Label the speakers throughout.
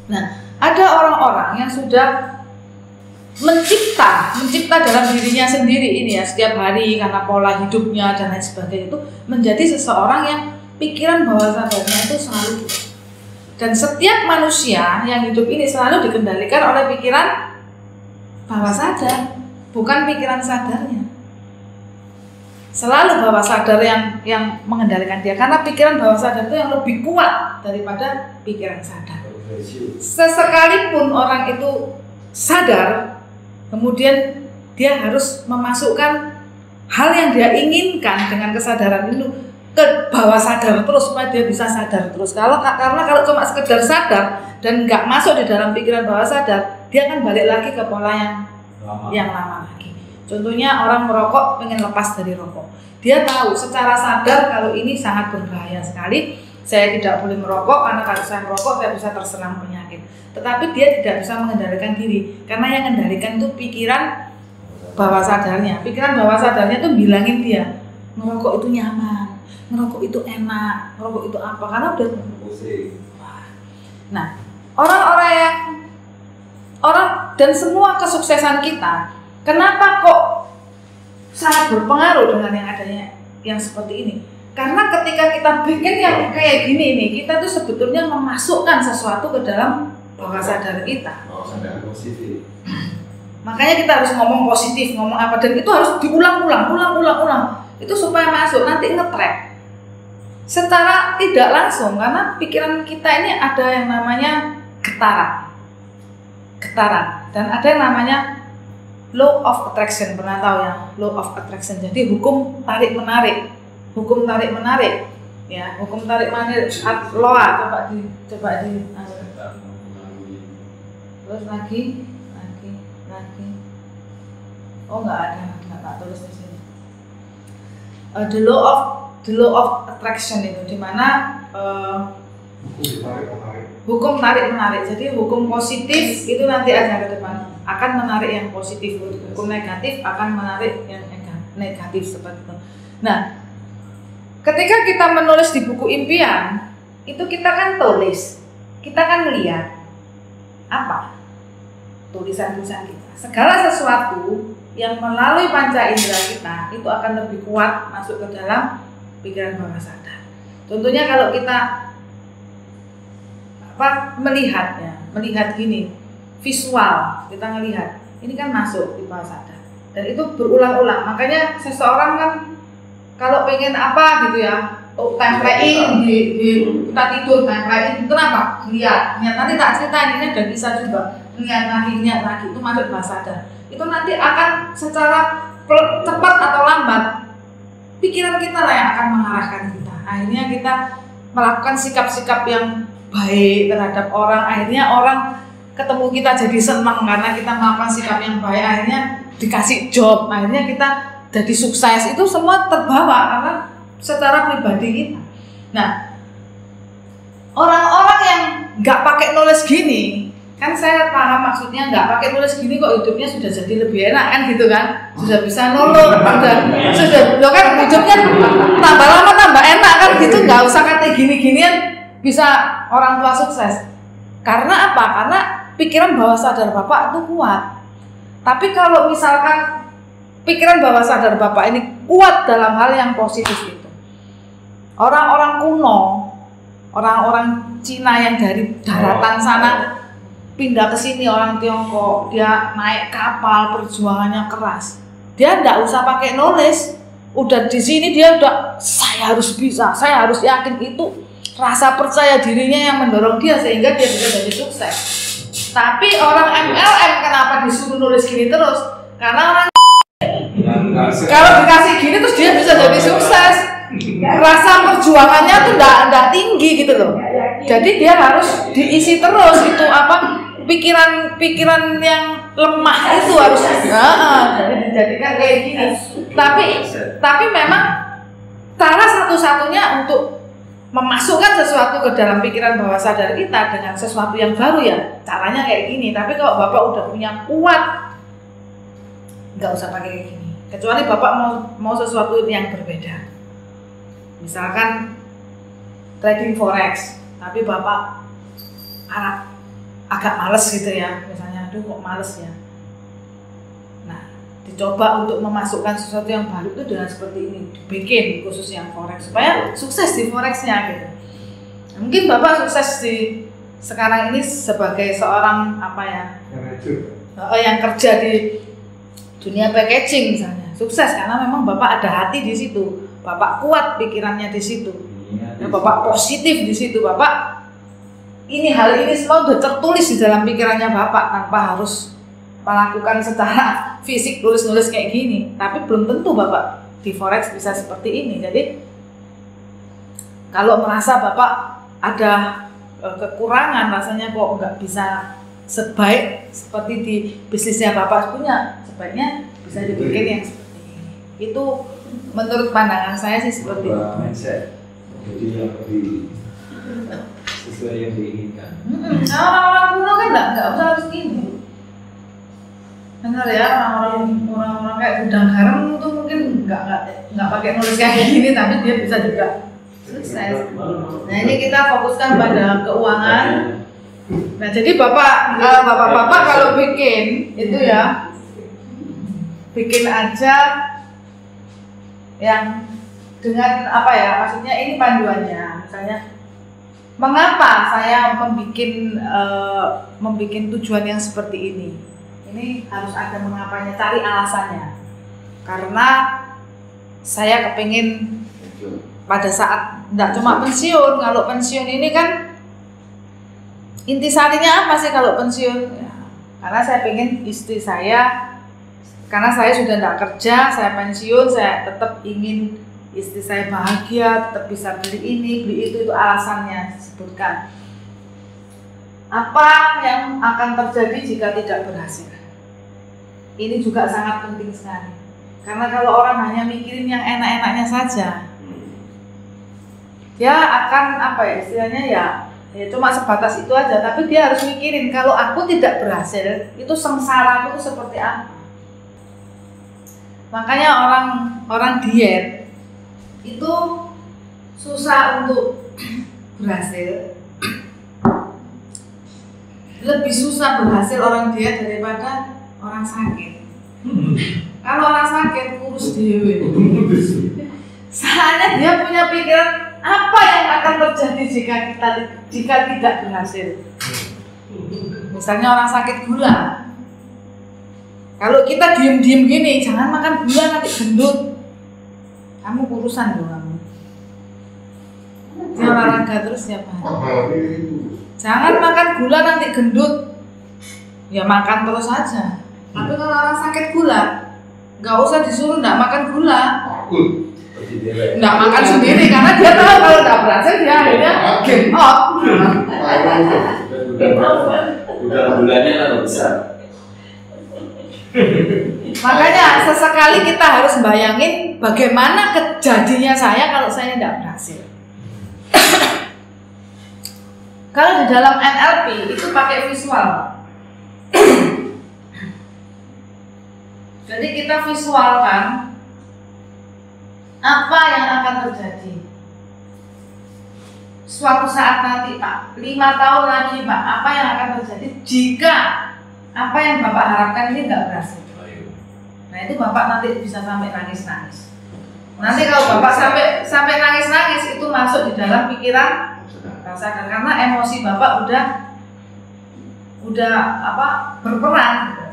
Speaker 1: Nah, ada orang-orang yang sudah mencipta dalam dirinya sendiri ini ya, setiap hari karena pola hidupnya dan lain sebagainya itu menjadi seseorang yang pikiran bawah sadarnya itu selalu, dan setiap manusia yang hidup ini selalu dikendalikan oleh pikiran bawah sadar, bukan pikiran sadarnya. Selalu bawah sadar yang mengendalikan dia, karena pikiran bawah sadar itu yang lebih kuat daripada pikiran sadar. Sesekalipun orang itu sadar, kemudian dia harus memasukkan hal yang dia inginkan dengan kesadaran itu ke bawah sadar terus supaya dia bisa sadar terus. Karena kalau cuma sekedar sadar dan nggak masuk di dalam pikiran bawah sadar, dia akan balik lagi ke pola yang lama lagi. Contohnya orang merokok pengen lepas dari rokok, dia tahu secara sadar kalau ini sangat berbahaya sekali, saya tidak boleh merokok karena kalau saya merokok saya bisa terserang penyakit. Tetapi dia tidak bisa mengendalikan diri, karena yang mengendalikan itu pikiran bawah sadarnya. Pikiran bawah sadarnya tuh bilangin dia, ngerokok itu nyaman, ngerokok itu enak, ngerokok itu apa, karena udah. Nah, orang dan semua kesuksesan kita, kenapa kok sangat berpengaruh dengan yang adanya yang seperti ini? Karena ketika kita bikin yang kayak gini nih, kita tuh sebetulnya memasukkan sesuatu ke dalam bawah sadar kita.
Speaker 2: Sadar positif.
Speaker 1: Makanya kita harus ngomong positif, ngomong apa, dan itu harus diulang-ulang. Itu supaya masuk, nanti nge-track. Secara tidak langsung, karena pikiran kita ini ada yang namanya getaran. Dan ada yang namanya law of attraction, pernah tahu ya? Law of attraction. Jadi hukum tarik menarik. Ya, hukum tarik menarik. Loa, coba di terus lagi. Oh, nggak tulis di sini. The law of attraction itu dimana hukum tarik menarik. Jadi hukum positif itu nanti ada ke depan akan menarik yang positif, hukum negatif akan menarik yang negatif seperti itu. Nah, ketika kita menulis di buku impian itu kita kan tulis, kita kan lihat apa tulisan-tulisan kita. Segala sesuatu yang melalui panca indera kita itu akan lebih kuat masuk ke dalam pikiran bawah sadar. Contohnya kalau kita melihat gini, visual, kita ngelihat, ini kan masuk di bawah sadar. Dan itu berulang-ulang. Makanya seseorang kan kalau pengen apa gitu ya, tempelin di kita tidur, tempelin itu apa? Lihat. Nanti tak ceritain, ini ada kisah juga. Lihat lagi itu masuk bawah sadar. Itu nanti akan secara cepat atau lambat pikiran kita lah yang akan mengarahkan kita. Akhirnya kita melakukan sikap-sikap yang baik terhadap orang. Akhirnya orang ketemu kita jadi senang karena kita melakukan sikap yang baik. Akhirnya dikasih job. Akhirnya kita jadi sukses. Itu semua terbawa karena secara pribadi kita. Nah, orang-orang yang nggak pakai nulis gini, kan saya paham maksudnya, nggak pakai nulis gini kok hidupnya sudah jadi lebih enak kan gitu kan, sudah bisa nolong, sudah lo kan hidupnya tambah lama tambah enak kan gitu, nggak usah kata gini-ginian bisa orang tua sukses. Karena apa? Karena pikiran bawah sadar Bapak itu kuat. Tapi kalau misalkan pikiran bawah sadar Bapak ini kuat dalam hal yang positif itu, orang-orang kuno, orang-orang Cina yang dari daratan sana pindah ke sini, orang Tiongkok, dia naik kapal, perjuangannya keras. Dia enggak usah pakai nulis. Udah di sini dia udah, saya harus bisa, saya harus yakin, itu rasa percaya dirinya yang mendorong dia sehingga dia bisa jadi sukses. Tapi orang MLM kenapa disuruh nulis gini terus? Karena orang kalau dikasih gini terus dia bisa jadi sukses. Rasa perjuangannya tuh enggak tinggi gitu loh. Jadi dia harus diisi terus itu apa? Pikiran yang lemah itu harus dijadikan kayak gini. Tapi memang cara satu-satunya untuk memasukkan sesuatu ke dalam pikiran bawah sadar kita dengan sesuatu yang baru ya caranya kayak gini. Tapi kalau Bapak udah punya kuat, nggak usah pakai kayak gini. Kecuali Bapak mau sesuatu yang berbeda. Misalkan trading forex, tapi Bapak Arab agak males gitu ya, misalnya aduh kok males ya. Nah, dicoba untuk memasukkan sesuatu yang baru itu dengan seperti ini, dibikin khusus yang forex supaya sukses di forexnya gitu. Mungkin Bapak sukses di sekarang ini sebagai seorang apa ya, yang kerja di dunia packaging misalnya, sukses karena memang Bapak ada hati di situ, Bapak kuat pikirannya di situ, dan Bapak positif di situ, Bapak hal ini semua sudah tertulis di dalam pikirannya Bapak tanpa harus melakukan secara fisik tulis-nulis kayak gini. Tapi belum tentu Bapak di forex bisa seperti ini. Jadi kalau merasa Bapak ada kekurangan, rasanya kok nggak bisa sebaik seperti di bisnisnya Bapak punya, sebaiknya bisa dibikin yang seperti ini. Itu menurut pandangan saya sih seperti itu.
Speaker 2: Jadi yang lebih sesuai yang diinginkan.
Speaker 1: Orang-orang kuno kan nggak usah harus gini. Benar ya, orang-orang kayak gudang garam itu mungkin nggak pakai nulis kayak gini, tapi dia bisa juga sukses. Nah ini kita fokuskan pada keuangan. Nah jadi bapak-bapak kalau bikin itu ya, bikin aja yang dengan apa ya, maksudnya ini panduannya, misalnya mengapa saya membuat tujuan yang seperti ini. Ini harus ada mengapanya, cari alasannya. Karena saya kepingin pada saat tidak cuma pensiun, kalau pensiun ini kan intisarinya apa sih kalau pensiun? Ya, karena saya pengen istri saya, karena saya sudah tidak kerja, saya pensiun, saya tetap ingin istri saya bahagia, tetap bisa beli ini, beli itu alasannya disebutkan. Apa yang akan terjadi jika tidak berhasil? Ini juga sangat penting sekali. Karena kalau orang hanya mikirin yang enak-enaknya saja, dia akan apa ya istilahnya ya cuma sebatas itu aja. Tapi dia harus mikirin kalau aku tidak berhasil, itu sengsara aku itu seperti apa. Makanya orang diet itu susah untuk berhasil. Lebih susah berhasil orang diet daripada orang sakit. Kalau orang sakit kurus dewe. Soalnya dia punya pikiran apa yang akan terjadi jika tidak berhasil. Misalnya orang sakit gula. Kalau kita diem-diem gini, jangan makan gula nanti gendut. Kamu kurusan dong kamu. Dia olahraga terus ya Pak. Jangan makan gula nanti gendut. Ya makan terus aja. Tapi kalau orang sakit gula, nggak usah disuruh nggak makan gula. Nggak makan sendiri karena dia tahu kalau nggak berhasil dia akhirnya game out.
Speaker 2: Udah gulanya kan besar.
Speaker 1: Makanya sesekali kita harus bayangin bagaimana kejadiannya saya kalau saya tidak berhasil. Kalau di dalam NLP itu pakai visual. Jadi kita visualkan apa yang akan terjadi. Suatu saat nanti Pak, 5 tahun lagi Pak, apa yang akan terjadi jika apa yang Bapak harapkan ini nggak berhasil. Nah itu Bapak nanti bisa sampai nangis-nangis. Nanti kalau Bapak sampai nangis-nangis itu masuk di dalam pikiran rasakan karena emosi Bapak udah berperan.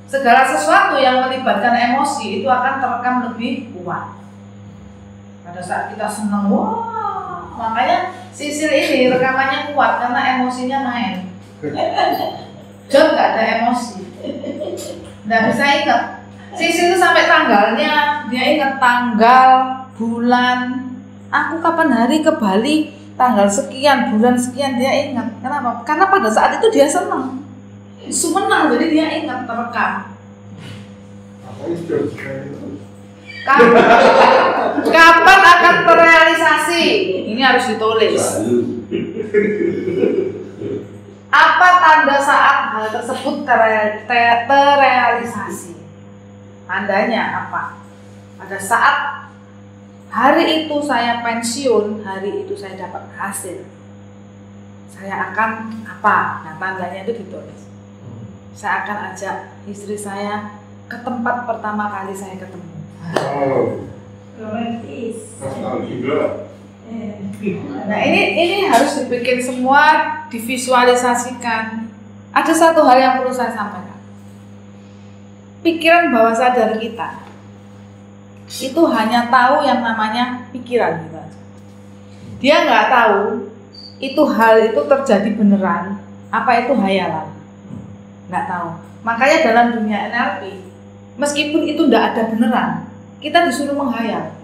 Speaker 1: Segala sesuatu yang melibatkan emosi itu akan terekam lebih kuat. Pada saat kita senang, wah, makanya sisil ini rekamannya kuat karena emosinya main. John nggak ada emosi, nggak bisa ingat. Sisil itu sampai tanggalnya, dia ingat tanggal, bulan. Aku kapan hari ke Bali, tanggal sekian, bulan sekian dia ingat. Kenapa? Karena pada saat itu dia senang. Sumenang, jadi dia ingat terekam. Kapan akan terrealisasi? Ini harus ditulis. Apa tanda saat hal tersebut terrealisasi? Tandanya apa? Pada saat hari itu saya pensiun, hari itu saya dapat hasil. saya akan apa? Nah, tandanya itu ditulis. Saya akan ajak istri saya ke tempat pertama kali saya ketemu.
Speaker 3: Romantis.
Speaker 1: Nah, ini harus dibikin semua, divisualisasikan. Ada satu hal yang perlu saya sampaikan. Pikiran bawah sadar kita itu hanya tahu yang namanya pikiran gitu aja. Dia nggak tahu itu hal itu terjadi beneran, apa itu hayalan. Nggak tahu. Makanya dalam dunia NLP, meskipun itu nggak ada beneran, kita disuruh menghayal.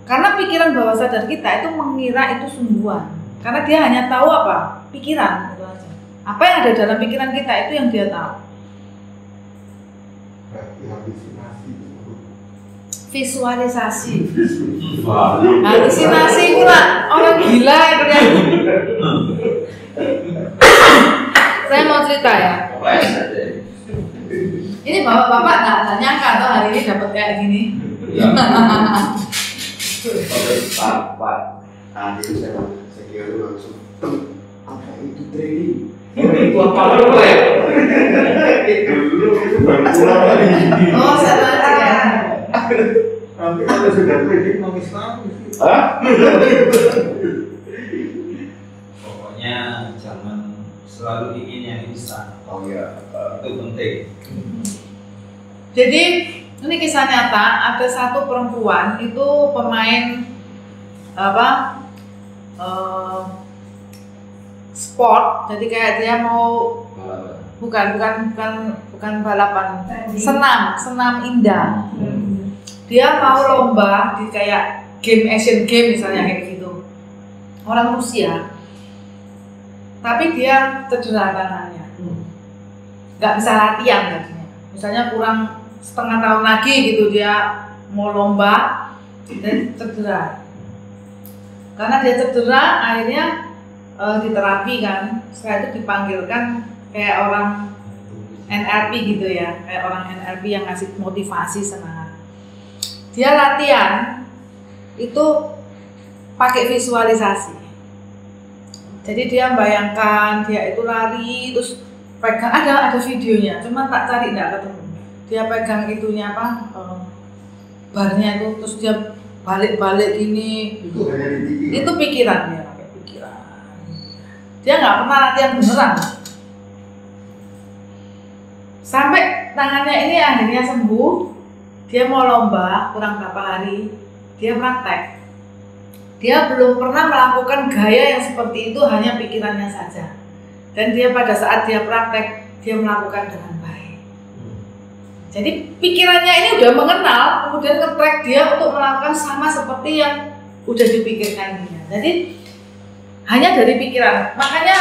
Speaker 1: Karena pikiran bawah sadar kita itu mengira itu sungguhan. Karena dia hanya tahu apa? Pikiran, gitu aja. Apa yang ada dalam pikiran kita itu yang dia tahu. Visualisasi. Halusinasi itu lah orang gila itu ya. Saya mau cerita ya. Ini bapak-bapak nggak nyangka tuh hari ini dapat kayak gini.
Speaker 4: Pak, itu saya kira langsung apa itu trading?
Speaker 2: Itu apa dulu ya?
Speaker 4: Dulu itu baru pulang lagi.
Speaker 1: Oh, sama aja.
Speaker 4: Nanti kalau sudah trading nangis-nangis.
Speaker 2: Pokoknya jangan selalu ingin yang instan.
Speaker 4: Oh ya,
Speaker 2: Itu penting.
Speaker 1: Jadi ini kisah nyata, ada satu perempuan itu pemain sport, jadi kayak dia mau bukan balapan, senam indah. Dia mau lomba di kayak game Asian Game misalnya kayak gitu. Orang Rusia, tapi dia cedera tangannya, nggak bisa latihan tadinya. Misalnya kurang setengah tahun lagi gitu dia mau lomba dan cedera. Karena dia cedera akhirnya diterapi kan. Setelah itu dipanggilkan kayak orang NLP gitu ya, kayak orang NLP yang ngasih motivasi semangat. Dia latihan itu pakai visualisasi. Jadi dia bayangkan dia itu lari terus pegang, ada videonya, cuman tak cari nggak ketemu. Dia pegang itunya apa barnya itu terus dia balik-balik gini. Itu pikiran dia, pakai pikiran. Dia nggak pernah latihan beneran. Sampai tangannya ini akhirnya sembuh. Dia mau lomba kurang berapa hari, dia praktek. Dia belum pernah melakukan gaya yang seperti itu, hanya pikirannya saja. Dan dia pada saat dia praktek, dia melakukan dengan baik. Jadi pikirannya ini udah mengenal, kemudian nge-track dia untuk melakukan sama seperti yang udah dipikirkan dia. Jadi hanya dari pikiran. Makanya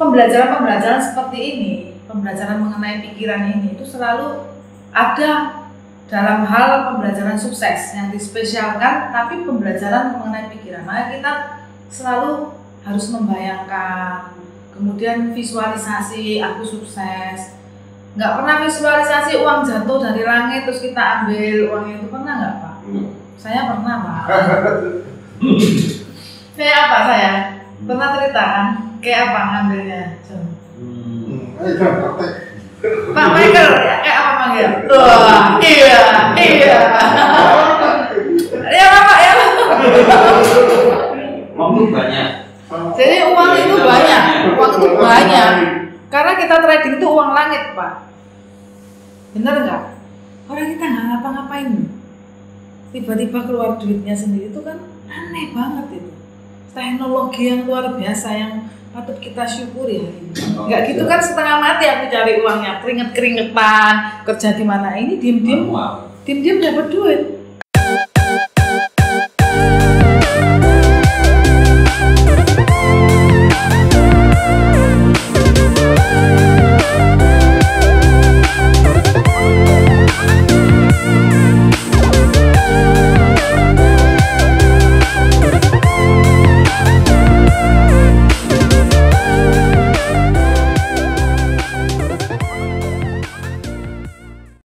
Speaker 1: pembelajaran seperti ini, pembelajaran mengenai pikiran ini itu selalu ada dalam hal pembelajaran sukses yang dispesialkan, tapi pembelajaran mengenai pikiran. Makanya kita selalu harus membayangkan, kemudian visualisasi aku sukses. Nggak pernah visualisasi uang jatuh dari langit terus kita ambil uangnya, itu pernah nggak Pak? Saya pernah Pak. Kayak apa saya? Pernah cerita kan? Kayak apa ngambilnya? Pak Michael, kayak apa manggil? Wah, iya. Ya Pak ya.
Speaker 2: Uang banyak.
Speaker 1: Jadi uang itu banyak. Karena kita trading itu uang langit Pak. Bener nggak? Orang kita nggak ngapa-ngapain, tiba-tiba keluar duitnya sendiri, itu kan aneh banget itu. Teknologi yang luar biasa yang patut kita syukuri hari ini. Nggak gitu kan setengah mati aku cari uangnya, keringet-keringetan, kerja di mana ini, diem-diem dapat duit.